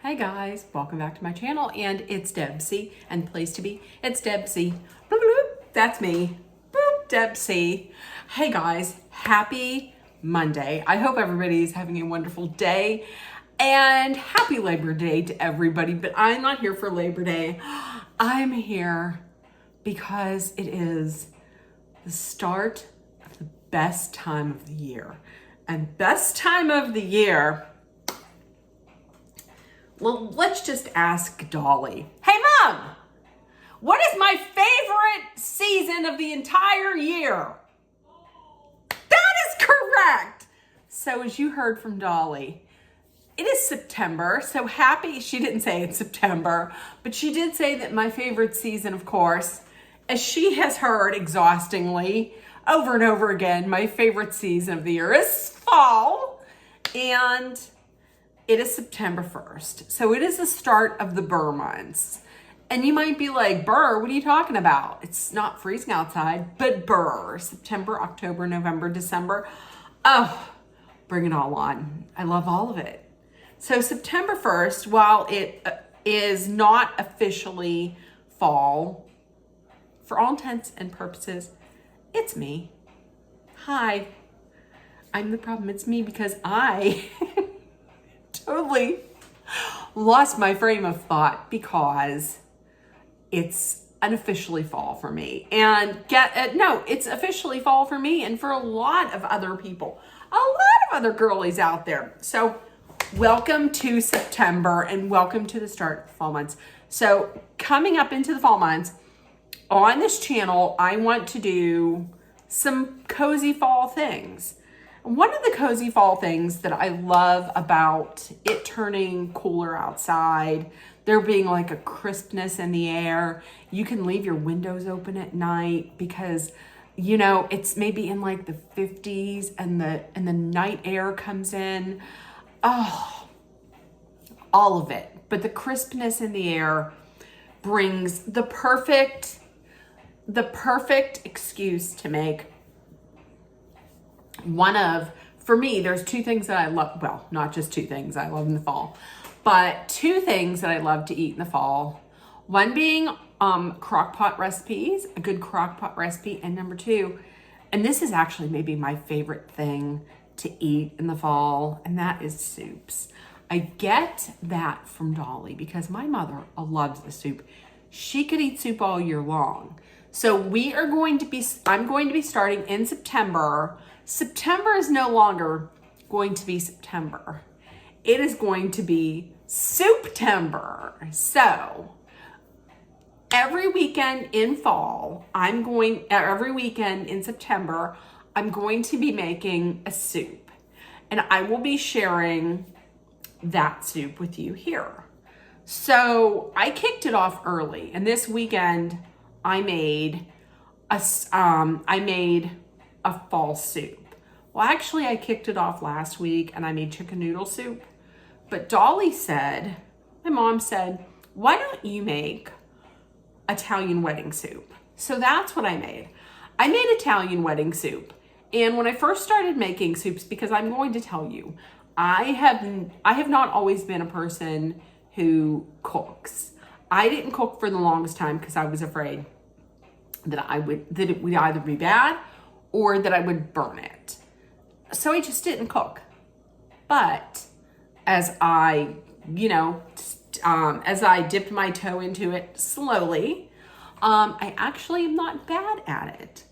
Hey guys, welcome back to my channel, and it's Debsy, and the place to be, it's Debsy. Bloop, bloop, that's me. Boop, Debsy. Hey guys, happy Monday. I hope everybody's having a wonderful day, and happy Labor Day to everybody, but I'm not here for Labor Day. I'm here because it is the start of the best time of the year. And best time of the year, well, let's just ask Dolly. Hey, Mom, what is my favorite season of the entire year? That is correct. So as you heard from Dolly, it is September. So happy, she didn't say it's September, but she did say that my favorite season, of course, as she has heard exhaustingly over and over again, my favorite season of the year is fall. And it is September 1st. So it is the start of the Burr months. And you might be like, Burr, what are you talking about? It's not freezing outside, but Burr, September, October, November, December. Oh, bring it all on. I love all of it. So September 1st, while it is not officially fall, for all intents and purposes, it's me. Hi. I'm the problem. It's me because I totally lost my frame of thought because it's unofficially fall for me. And it's officially fall for me and for a lot of other people, a lot of other girlies out there. So welcome to September and welcome to the start of the fall months. So coming up into the fall months on this channel, I want to do some cozy fall things. One of the cozy fall things that I love about it turning cooler outside, there being like a crispness in the air. You can leave your windows open at night because, you know, it's maybe in like the 50s and the night air comes in. Oh, all of it. But the crispness in the air brings the perfect excuse to make for me, there's two things that I love. Well, not just two things I love in the fall, but two things that I love to eat in the fall. One being crock pot recipes, a good crock pot recipe. And number two, and this is actually maybe my favorite thing to eat in the fall, and that is soups. I get that from Dolly because my mother loves the soup. She could eat soup all year long. So I'm going to be starting in September. September is no longer going to be September. It is going to be Souptember. So every weekend in fall, every weekend in September, I'm going to be making a soup. And I will be sharing that soup with you here. So I kicked it off early. And this weekend, I made a fall soup. Well, actually, I kicked it off last week and I made chicken noodle soup. But Dolly said, my mom said, why don't you make Italian wedding soup? So that's what I made. I made Italian wedding soup. And when I first started making soups, because I'm going to tell you, I have not always been a person who cooks. I didn't cook for the longest time because I was afraid that it would either be bad or that I would burn it. So I just didn't cook. But as I dipped my toe into it slowly, I actually am not bad at it.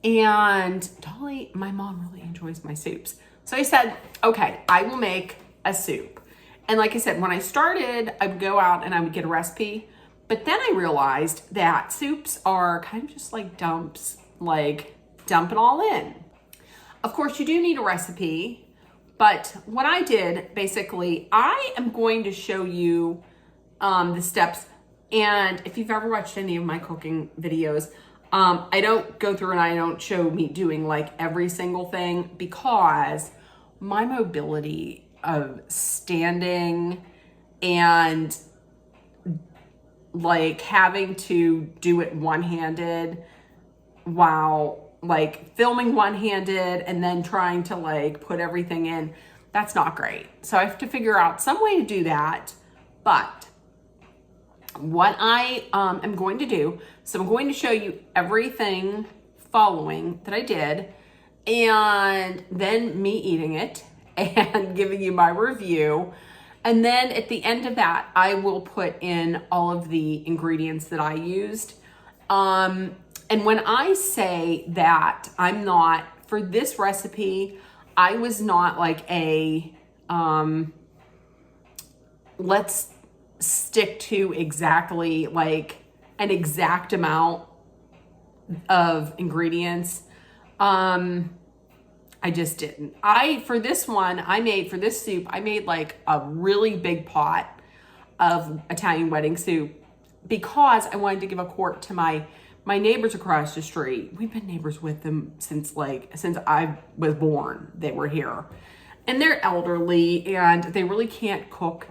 And Dolly, my mom really enjoys my soups. So I said, okay, I will make a soup. And like I said, when I started, I would go out and I would get a recipe. But then I realized that soups are kind of just like dumps, like dump it all in. Of course, you do need a recipe, but what I did, basically, I am going to show you the steps. And if you've ever watched any of my cooking videos, I don't go through and I don't show me doing like every single thing because my mobility of standing and like having to do it one-handed while like filming one-handed and then trying to like put everything in, that's not great. So I have to figure out some way to do that But what I am going to do, so I'm going to show you everything following that I did, and then me eating it and giving you my review. And then at the end of that, I will put in all of the ingredients that I used. And when I say that I'm not, for this recipe, I was not like a, let's stick to exactly like an exact amount of ingredients. I just didn't. For this soup, I made like a really big pot of Italian wedding soup because I wanted to give a quart to my neighbors across the street. We've been neighbors with them since I was born. They were here, and they're elderly and they really can't cook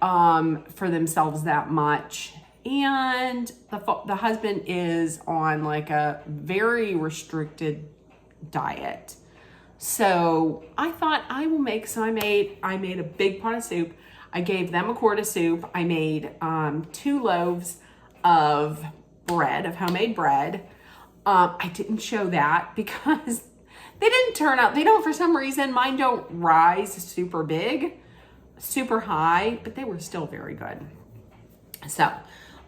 for themselves that much. And the husband is on like a very restricted diet. So I thought I will make, so I made a big pot of soup. I gave them a quart of soup. I made 2 loaves of bread, of homemade bread. I didn't show that because they didn't turn out, for some reason, mine don't rise super big, super high, but they were still very good. So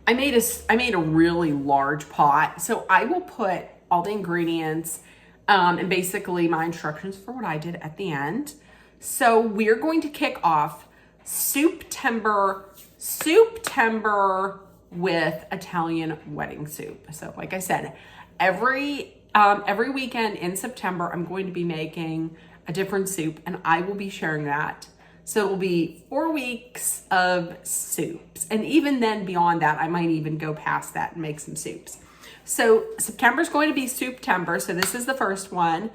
I made a really large pot. So I will put all the ingredients and basically my instructions for what I did at the end. So we're going to kick off Souptember with Italian wedding soup. So like I said, every weekend in September, I'm going to be making a different soup and I will be sharing that. So it will be 4 weeks of soups. And even then beyond that, I might even go past that and make some soups. So September is going to be Souptember. So this is the first one,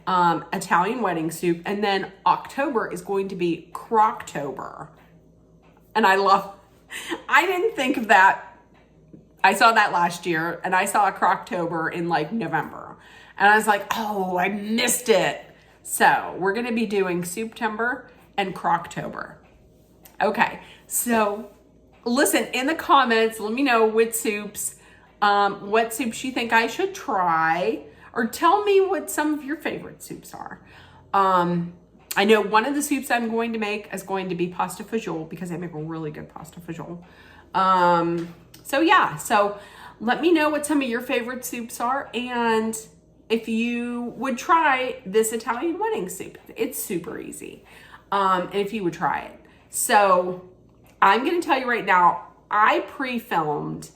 Italian wedding soup. And then October is going to be Croctober. And I didn't think of that. I saw that last year and I saw a Croctober in like November. And I was like, oh, I missed it. So we're going to be doing Souptember and Croctober. Okay, so listen, in the comments, let me know what soups you think I should try, or tell me what some of your favorite soups are. I know one of the soups I'm going to make is going to be pasta fagioli because I make a really good pasta fagioli. So yeah, so let me know what some of your favorite soups are and if you would try this Italian wedding soup. It's super easy. And if you would try it. So I'm going to tell you right now, I pre-filmed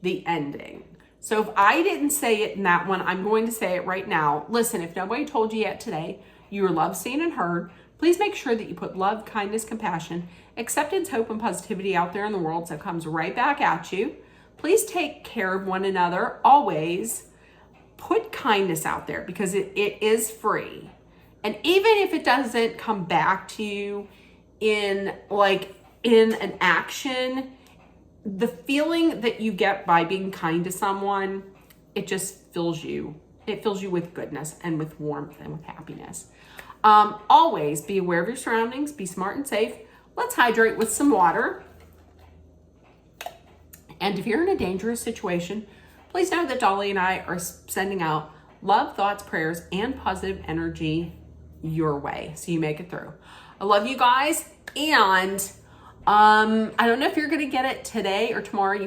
the ending. So if I didn't say it in that one, I'm going to say it right now. Listen, if nobody told you yet today, you are loved, seen, and heard. Please make sure that you put love, kindness, compassion, acceptance, hope, and positivity out there in the world so it comes right back at you. Please take care of one another. Always put kindness out there because it is free. And even if it doesn't come back to you in an action, the feeling that you get by being kind to someone, it just fills you. It fills you with goodness and with warmth and with happiness. Always be aware of your surroundings, be smart and safe. Let's hydrate with some water. And if you're in a dangerous situation, please know that Dolly and I are sending out love, thoughts, prayers, and positive energy your way so you make it through. I love you guys, and I don't know if you're gonna get it today or tomorrow.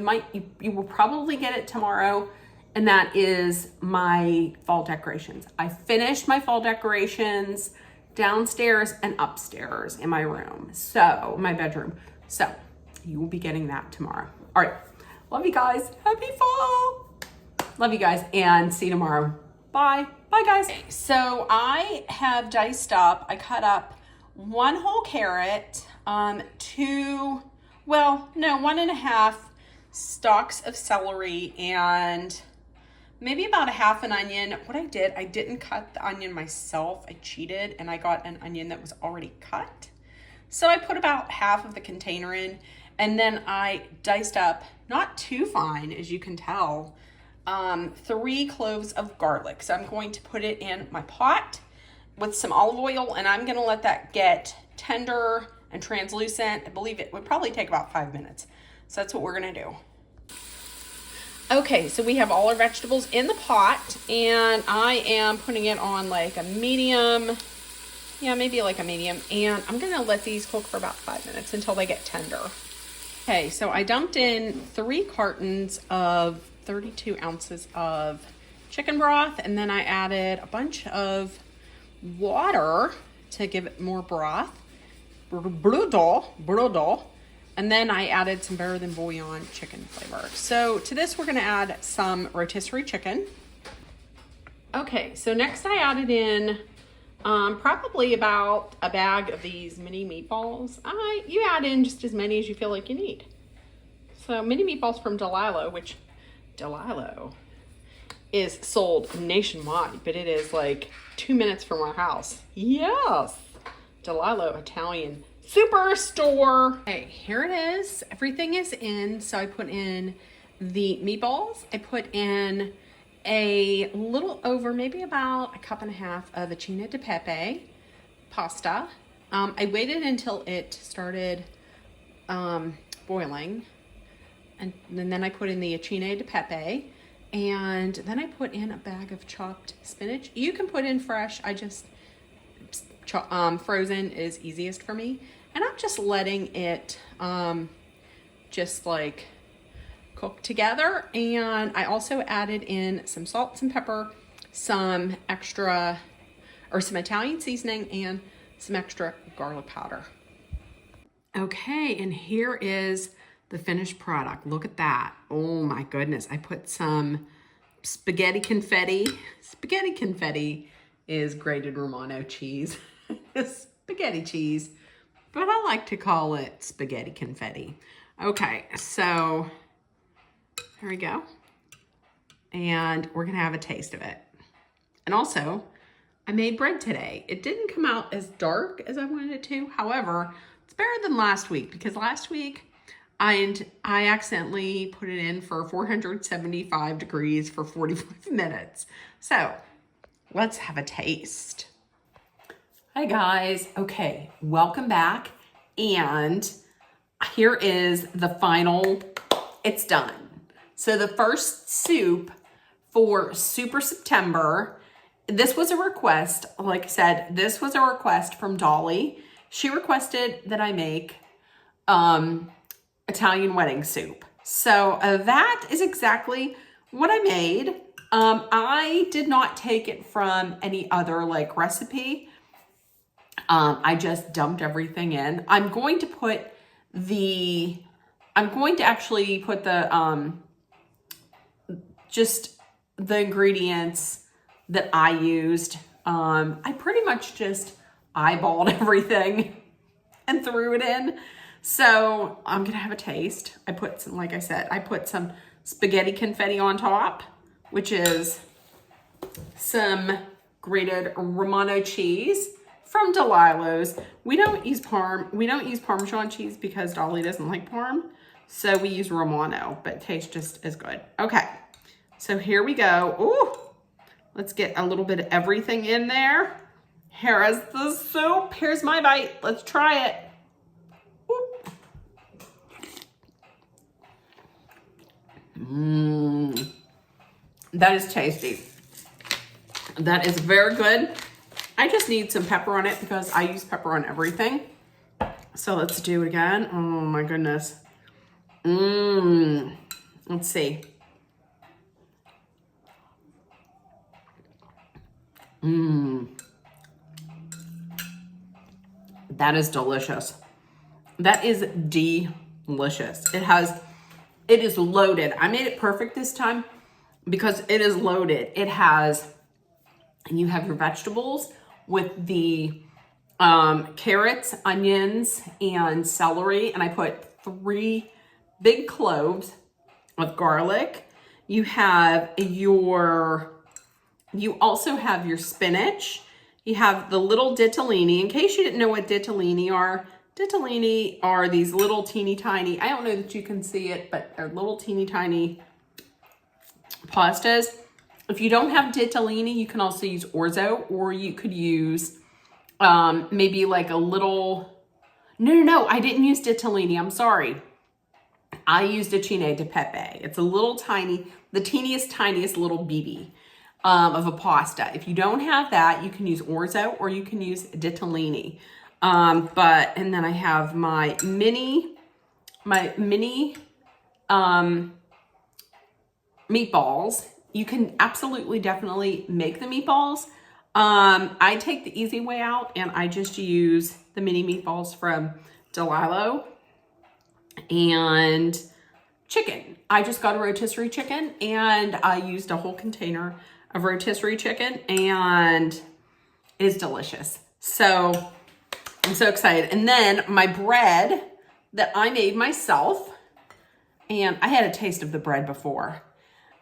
You will probably get it tomorrow, and that is my fall decorations. I finished my fall decorations downstairs and upstairs in my room, so my bedroom. So you will be getting that tomorrow. All right, love you guys. Happy fall. Love you guys, and see you tomorrow. Bye. Bye, guys. So I have diced up, I cut up 1 whole carrot, 1.5 stalks of celery, and maybe about a half an onion. What I did, I didn't cut the onion myself. I cheated and I got an onion that was already cut. So I put about half of the container in, and then I diced up, not too fine as you can tell, 3 cloves of garlic. So I'm going to put it in my pot with some olive oil, and I'm gonna let that get tender and translucent. I believe it would probably take about 5 minutes. So that's what we're gonna do. Okay, so we have all our vegetables in the pot, and I am putting it on like a medium, yeah, maybe like a medium, and I'm gonna let these cook for about 5 minutes until they get tender. Okay, so I dumped in 3 cartons of 32 ounces of chicken broth, and then I added a bunch of water to give it more broth, and then I added some better than bouillon chicken flavor. So to this, we're gonna add some rotisserie chicken. Okay, so next I added in probably about a bag of these mini meatballs. You add in just as many as you feel like you need. So mini meatballs from Delilo, which Delilo is sold nationwide, but it is like 2 minutes from our house. Yes, Delilo Italian Superstore. Okay, here it is. Everything is in. So I put in the meatballs. I put in a little over, maybe about a cup and a half of acina di pepe pasta. I waited until it started boiling, and then I put in the acina di pepe, and then I put in a bag of chopped spinach. You can put in fresh. I just frozen is easiest for me, and I'm just letting it just like cook together. And I also added in some salt, some pepper, some extra or some Italian seasoning, and some extra garlic powder. Okay, and here is the finished product. Look at that. Oh my goodness. I put some spaghetti confetti. Spaghetti confetti is grated Romano cheese. Spaghetti cheese, but I like to call it spaghetti confetti. Okay, so there we go. And we're gonna have a taste of it. And also, I made bread today. It didn't come out as dark as I wanted it to. However, it's better than last week, because last week I accidentally put it in for 475 degrees for 45 minutes. So let's have a taste. Hi guys. Okay, welcome back. And here is the final, it's done. So the first soup for Super September, this was a request. Like I said, this was a request from Dolly. She requested that I make Italian wedding soup. So that is exactly what I made. I did not take it from any other like recipe. I just dumped everything in. I'm going to actually put the, just the ingredients that I used. I pretty much just eyeballed everything and threw it in. So I'm gonna have a taste. I put some, like I said, I put some spaghetti confetti on top, which is some grated Romano cheese from Delilo's. We don't use Parmesan cheese because Dolly doesn't like Parm. So we use Romano, but it tastes just as good. Okay, so here we go. Ooh, let's get a little bit of everything in there. Here is the soup. Here's my bite. Let's try it. That is tasty. That is very good. I just need some pepper on it because I use pepper on everything. So let's do it again. Oh my goodness. Let's see. That is delicious. That is delicious. It is loaded. I made it perfect this time because it is loaded. It has, and you have your vegetables with the carrots, onions, and celery. And I put 3 big cloves of garlic. You also have your spinach. You have the little ditalini. In case you didn't know what ditalini are these little teeny tiny, I don't know that you can see it, but they're little teeny tiny pastas. If you don't have ditalini, you can also use orzo, or you could use maybe like a little, No, I didn't use ditalini. I'm sorry. I used a Cine di Pepe. It's a little tiny, the tiniest little BB of a pasta. If you don't have that, you can use orzo or you can use ditalini. And then I have my mini meatballs. You can absolutely definitely make the meatballs. I take the easy way out and I just use the mini meatballs from DeLillo and chicken. I just got a rotisserie chicken and I used a whole container of rotisserie chicken and it is delicious. So I'm so excited. And then my bread that I made myself, and I had a taste of the bread before,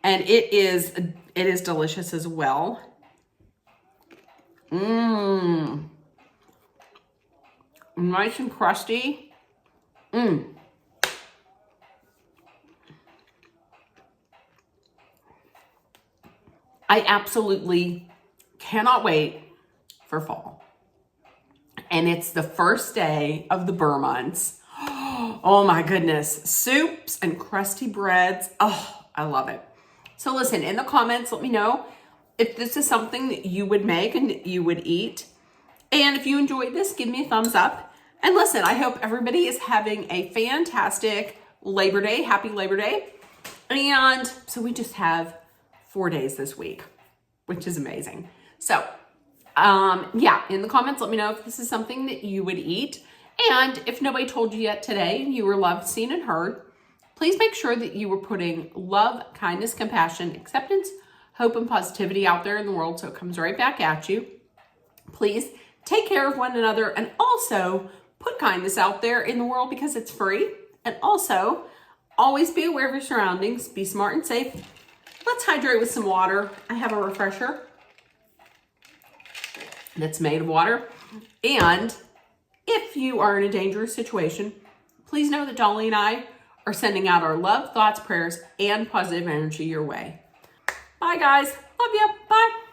and it is delicious as well. Nice and crusty. I absolutely cannot wait for fall. And it's the first day of the Burr months. Oh my goodness. Soups and crusty breads. Oh, I love it. So listen, in the comments, let me know if this is something that you would make and you would eat. And if you enjoyed this, give me a thumbs up. And listen, I hope everybody is having a fantastic Labor Day. Happy Labor Day. And so we just have 4 days this week, which is amazing. So yeah, in the comments, let me know if this is something that you would eat. And if nobody told you yet today and you were loved, seen, and heard, please make sure that you were putting love, kindness, compassion, acceptance, hope, and positivity out there in the world so it comes right back at you. Please take care of one another and also put kindness out there in the world because it's free. And also, always be aware of your surroundings. Be smart and safe. Let's hydrate with some water. I have a refresher that's made of water. And if you are in a dangerous situation, please know that Dolly and I are sending out our love, thoughts, prayers, and positive energy your way. Bye, guys. Love you. Bye.